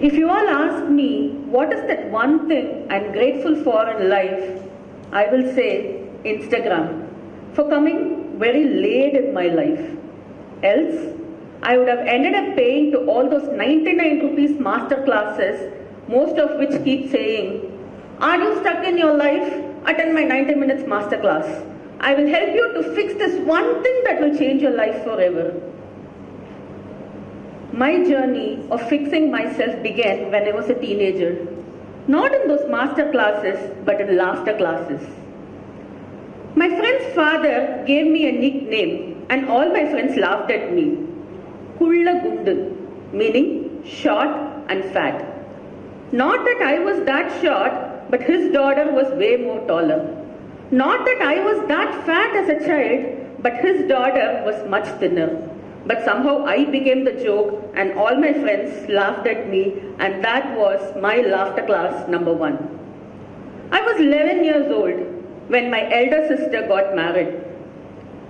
If you all ask me what is that one thing I'm grateful for in life, I will say Instagram for coming very late in my life. Else, I would have ended up paying to all those 99 rupees master classes, most of which keep saying, "Are you stuck in your life? Attend my 90 minutes master class. I will help you to fix this one thing that will change your life forever." My journey of fixing myself began when I was a teenager. Not in those master classes, but in laughter classes. My friend's father gave me a nickname and all my friends laughed at me. Kulla Gundu, meaning short and fat. Not that I was that short, but his daughter was way more taller. Not that I was that fat as a child, but his daughter was much thinner. But somehow I became the joke and all my friends laughed at me, and that was my laughter class number 1. I was 11 years old when my elder sister got married.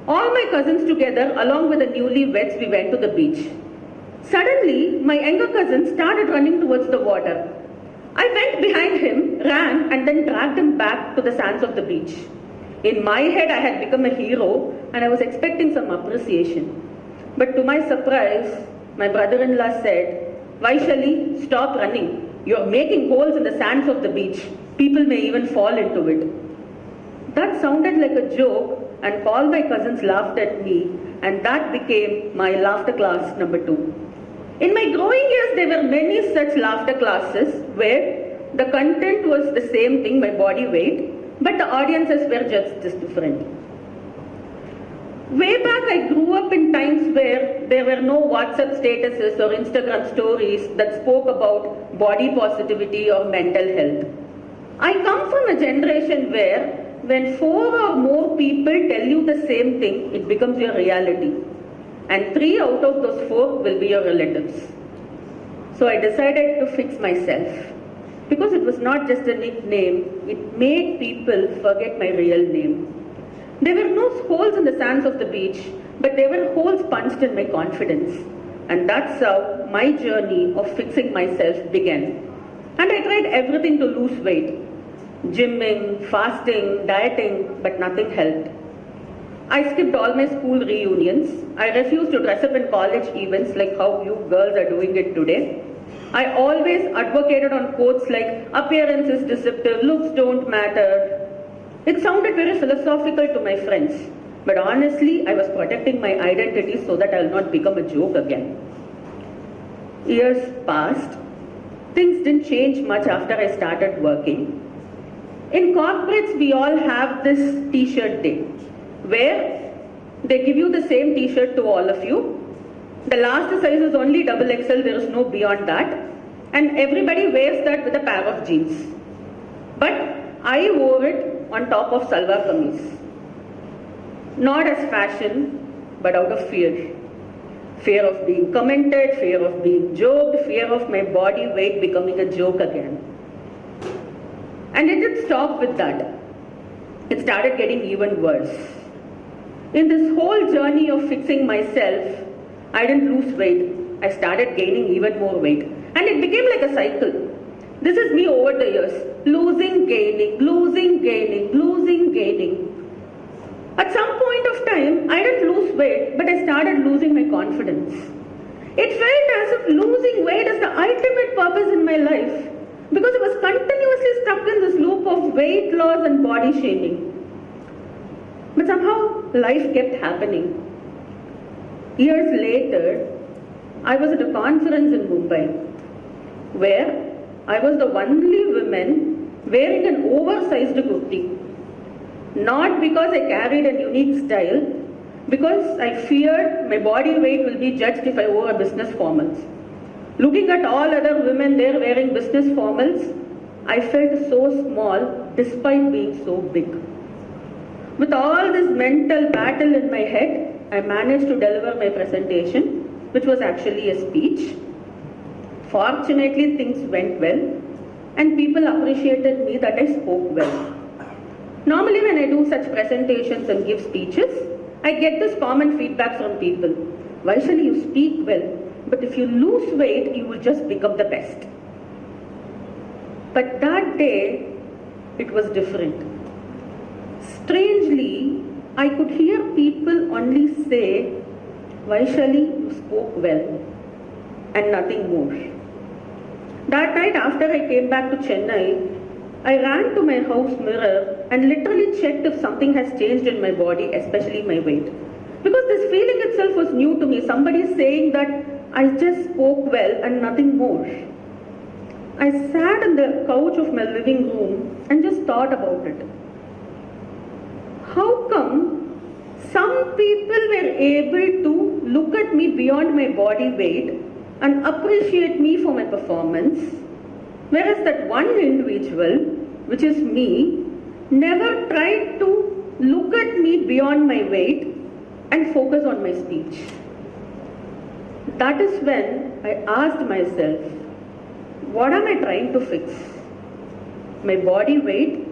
All my cousins together along with the newlyweds, we went to the beach. Suddenly, my younger cousin started running towards the water. I went behind him, ran and then dragged him back to the sands of the beach. In my head, I had become a hero and I was expecting some appreciation. But to my surprise, my brother-in-law said, "Vaishali, stop running. You're making holes in the sands of the beach. People may even fall into it." That sounded like a joke and all my cousins laughed at me, and that became my laughter class number 2. In my growing years, there were many such laughter classes where the content was the same thing, my body weight, but the audiences were just different. Way back, I grew up in times where there were no WhatsApp statuses or Instagram stories that spoke about body positivity or mental health. I come from a generation where when 4 or more people tell you the same thing, it becomes your reality. And 3 out of those 4 will be your relatives. So I decided to fix myself. Because it was not just a nickname, it made people forget my real name. There were no holes in the sands of the beach, but there were holes punched in my confidence. And that's how my journey of fixing myself began. And I tried everything to lose weight. Gymming, fasting, dieting, but nothing helped. I skipped all my school reunions. I refused to dress up in college events like how you girls are doing it today. I always advocated on quotes like, "Appearance is deceptive, looks don't matter." It sounded very philosophical to my friends, but honestly, I was protecting my identity so that I will not become a joke again. Years passed. Things didn't change much after I started working. In corporates, we all have this t-shirt day, where they give you the same t-shirt to all of you. The last size is only XXL, there is no beyond that. And everybody wears that with a pair of jeans. But I wore it on top of salwar kameez. Not as fashion, but out of fear. Fear of being commented, fear of being joked, fear of my body weight becoming a joke again. And it didn't stop with that. It started getting even worse. In this whole journey of fixing myself, I didn't lose weight. I started gaining even more weight. And it became like a cycle. This is me over the years. Losing, gaining, losing, gaining, losing, gaining. At some point of time, I didn't lose weight, but I started losing my confidence. It felt as if losing weight is the ultimate purpose in my life, because I was continuously stuck in this loop of weight loss and body shaming. But somehow, life kept happening. Years later, I was at a conference in Mumbai, where I was the only woman wearing an oversized kurti. Not because I carried a unique style, because I feared my body weight will be judged if I wore a business formals. Looking at all other women there wearing business formals, I felt so small despite being so big. With all this mental battle in my head, I managed to deliver my presentation, which was actually a speech. Fortunately, things went well, and people appreciated me that I spoke well. Normally, when I do such presentations and give speeches, I get this common feedback from people. "Vaishali, you speak well, but if you lose weight, you will just become the best." But that day, it was different. Strangely, I could hear people only say, Vaishali, you spoke well, and nothing more. That night after I came back to Chennai, I ran to my house mirror and literally checked if something has changed in my body, especially my weight. Because this feeling itself was new to me, somebody saying that I just spoke well and nothing more. I sat on the couch of my living room and just thought about it. How come some people were able to look at me beyond my body weight and appreciate me for my performance, whereas that one individual, which is me, never tried to look at me beyond my weight and focus on my speech? That is when I asked myself, what am I trying to fix? My body weight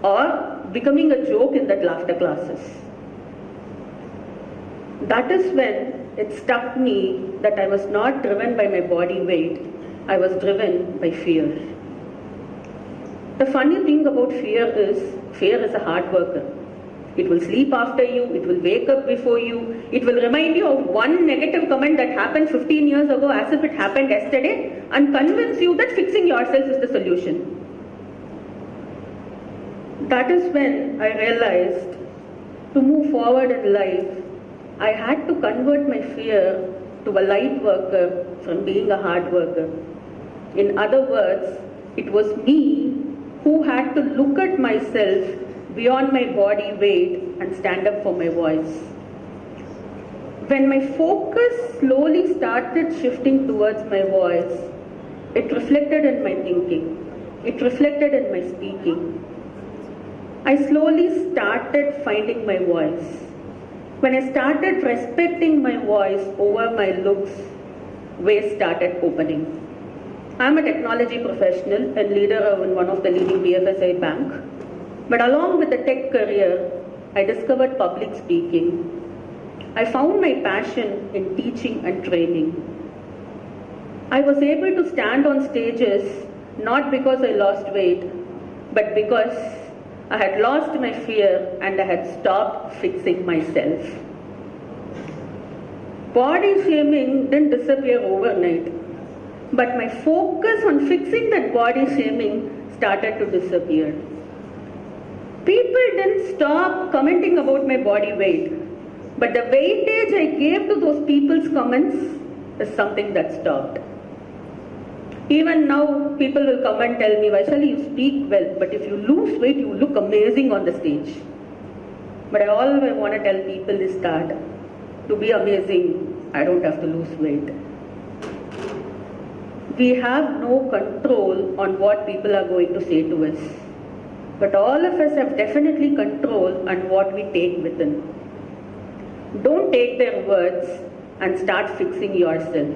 or becoming a joke in that laughter classes? That is when it struck me that I was not driven by my body weight, I was driven by fear. The funny thing about fear is a hard worker. It will sleep after you, it will wake up before you, it will remind you of one negative comment that happened 15 years ago as if it happened yesterday and convince you that fixing yourself is the solution. That is when I realized to move forward in life, I had to convert my fear to a light worker from being a hard worker. In other words, it was me who had to look at myself beyond my body weight and stand up for my voice. When my focus slowly started shifting towards my voice, it reflected in my thinking, it reflected in my speaking. I slowly started finding my voice. When I started respecting my voice over my looks, ways started opening. I'm a technology professional and leader in one of the leading BFSI bank. But along with the tech career, I discovered public speaking. I found my passion in teaching and training. I was able to stand on stages not because I lost weight, but because I had lost my fear and I had stopped fixing myself. Body shaming didn't disappear overnight, but my focus on fixing that body shaming started to disappear. People didn't stop commenting about my body weight, but the weightage I gave to those people's comments is something that stopped. Even now, people will come and tell me, Vaishali, you speak well, but if you lose weight, you look amazing on the stage. But I always want to tell people is that to be amazing, I don't have to lose weight. We have no control on what people are going to say to us. But all of us have definitely control on what we take within. Don't take their words and start fixing yourself.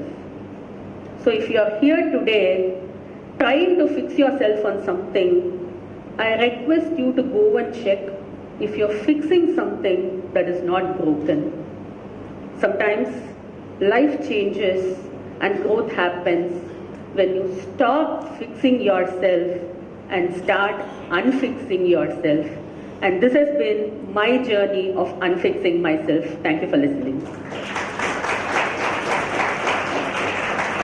So if you are here today trying to fix yourself on something, I request you to go and check if you're fixing something that is not broken. Sometimes life changes and growth happens when you stop fixing yourself and start unfixing yourself. And this has been my journey of unfixing myself. Thank you for listening.